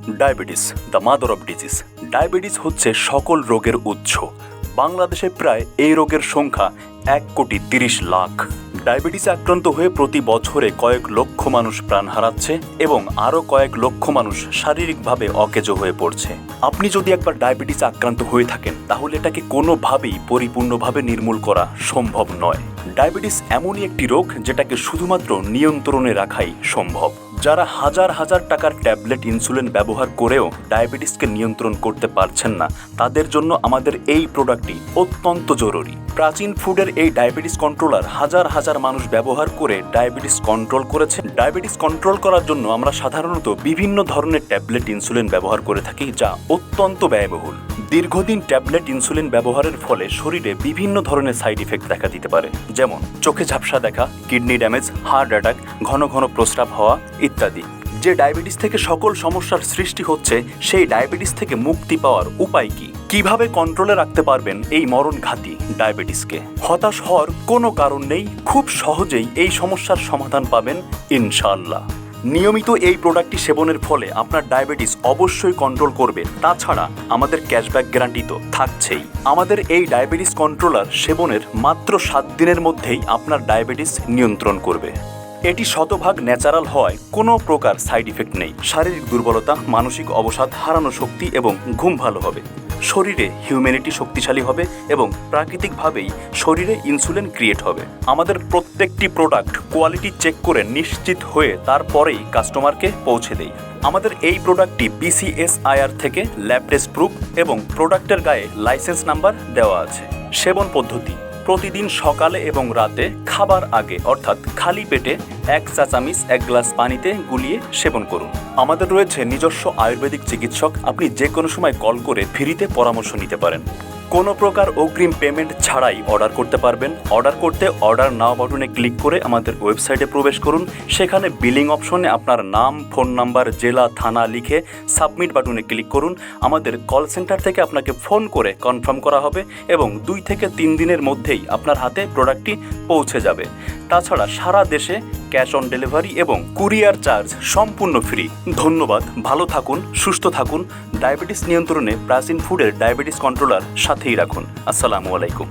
Diabetes the mother of disease. Diabetes হচ্ছে সকল রোগের উৎস। বাংলাদেশে প্রায় এই রোগের সংখ্যা 1,30,00,000। ডায়াবেটিসে আক্রান্ত হয়ে প্রতি বছরে কয়েক লক্ষ মানুষ প্রাণ হারাচ্ছে এবং আরও কয়েক লক্ষ মানুষ শারীরিকভাবে অকেজো হয়ে পড়ছে। আপনি যদি একবার ডায়াবেটিসে আক্রান্ত হয়ে থাকেন তাহলে এটাকে কোনোভাবেই পরিপূর্ণভাবে নির্মূল করা সম্ভব নয়। ডায়াবেটিস এমনই একটি রোগ যেটাকে শুধুমাত্র নিয়ন্ত্রণে রাখাই সম্ভব। যারা হাজার হাজার টাকার ট্যাবলেট ইনসুলিন ব্যবহার করেও ডায়াবেটিসকে নিয়ন্ত্রণ করতে পারছেন না, তাদের জন্য আমাদের এই প্রোডাক্টটি অত্যন্ত জরুরি। প্রাচীন ফুডের এই ডায়াবেটিস কন্ট্রোলার হাজার হাজার মানুষ ব্যবহার করে ডায়াবেটিস কন্ট্রোল করেছে। ডায়াবেটিস কন্ট্রোল করার জন্য আমরা সাধারণত বিভিন্ন ধরনের ট্যাবলেট ইনসুলিন ব্যবহার করে থাকি, যা অত্যন্ত ব্যয়বহুল। দীর্ঘদিন ট্যাবলেট ইনসুলিন ব্যবহারের ফলে শরীরে বিভিন্ন ধরনের সাইড ইফেক্ট দেখা দিতে পারে, যেমন চোখে ঝাপসা দেখা, কিডনি ড্যামেজ, হার্ট অ্যাটাক, ঘন ঘন প্রস্রাব হওয়া ইত্যাদি। যে ডায়াবেটিস থেকে সকল সমস্যার সৃষ্টি হচ্ছে, সেই ডায়াবেটিস থেকে মুক্তি পাওয়ার উপায় কি? কিভাবে কন্ট্রোলে রাখতে পারবেন এই মরণঘাতী ডায়াবেটিসকে? হতাশ হওয়ার কোনো কারণ নেই, খুব সহজেই এই সমস্যার সমাধান পাবেন ইনশাআল্লাহ। নিয়মিত এই প্রোডাক্টটি সেবনের ফলে আপনার ডায়াবেটিস অবশ্যই কন্ট্রোল করবে। তাছাড়া আমাদের ক্যাশব্যাক গ্যারান্টি তো থাকছেই। আমাদের এই ডায়াবেটিস কন্ট্রোলার সেবনের মাত্র 7 দিনের মধ্যেই আপনার ডায়াবেটিস নিয়ন্ত্রণ করবে। এটি শতভাগ ন্যাচারাল হওয়ায় কোনো প্রকার সাইড ইফেক্ট নেই। শারীরিক দুর্বলতা, মানসিক অবসাদ, হারানো শক্তি এবং ঘুম ভালো হবে। শরীরে হিউম্যানিটি শক্তিশালী হবে এবং প্রাকৃতিকভাবেই শরীরে ইনসুলিন ক্রিয়েট হবে। আমাদের প্রত্যেকটি প্রোডাক্ট কোয়ালিটি চেক করে নিশ্চিত হয়ে তারপরেই কাস্টমারকে পৌঁছে দেই। আমাদের এই প্রোডাক্টটি BCSIR থেকে ল্যাব টেস্ট প্রুফ এবং প্রোডাক্টের গায়ে লাইসেন্স নাম্বার দেওয়া আছে। সেবন পদ্ধতি: প্রতিদিন সকালে এবং রাতে খাবার আগে অর্থাৎ খালি পেটে 1 চা চামচ 1 গ্লাস পানিতে গুলিয়ে সেবন করুন। আমাদের রয়েছে নিজস্ব আয়ুর্বেদিক চিকিৎসক। আপনি যে কোনো সময় কল করে ফ্রিতে পরামর্শ নিতে পারেন। কোনো প্রকার অগ্রিম পেমেন্ট ছাড়াই অর্ডার করতে পারবেন। অর্ডার করতে অর্ডার নাও বাটনে ক্লিক করে আমাদের ওয়েবসাইটে প্রবেশ করুন। সেখানে বিলিং অপশনে আপনার নাম, ফোন নাম্বার, জেলা, থানা লিখে সাবমিট বাটনে ক্লিক করুন। আমাদের কল সেন্টার থেকে আপনাকে ফোন করে কনফার্ম করা হবে এবং 2 থেকে 3 দিনের মধ্যেই আপনার হাতে প্রোডাক্টটি পৌঁছে যাবে। তাছাড়া সারা দেশে ক্যাশ অন ডেলিভারি এবং কুরিয়ার চার্জ সম্পূর্ণ ফ্রি। ধন্যবাদ, ভালো থাকুন, সুস্থ থাকুন। ডায়াবেটিস নিয়ন্ত্রণে প্রাচীন ফুডের ডায়াবেটিস কন্ট্রোলার সাথেই রাখুন। আসসালামু আলাইকুম।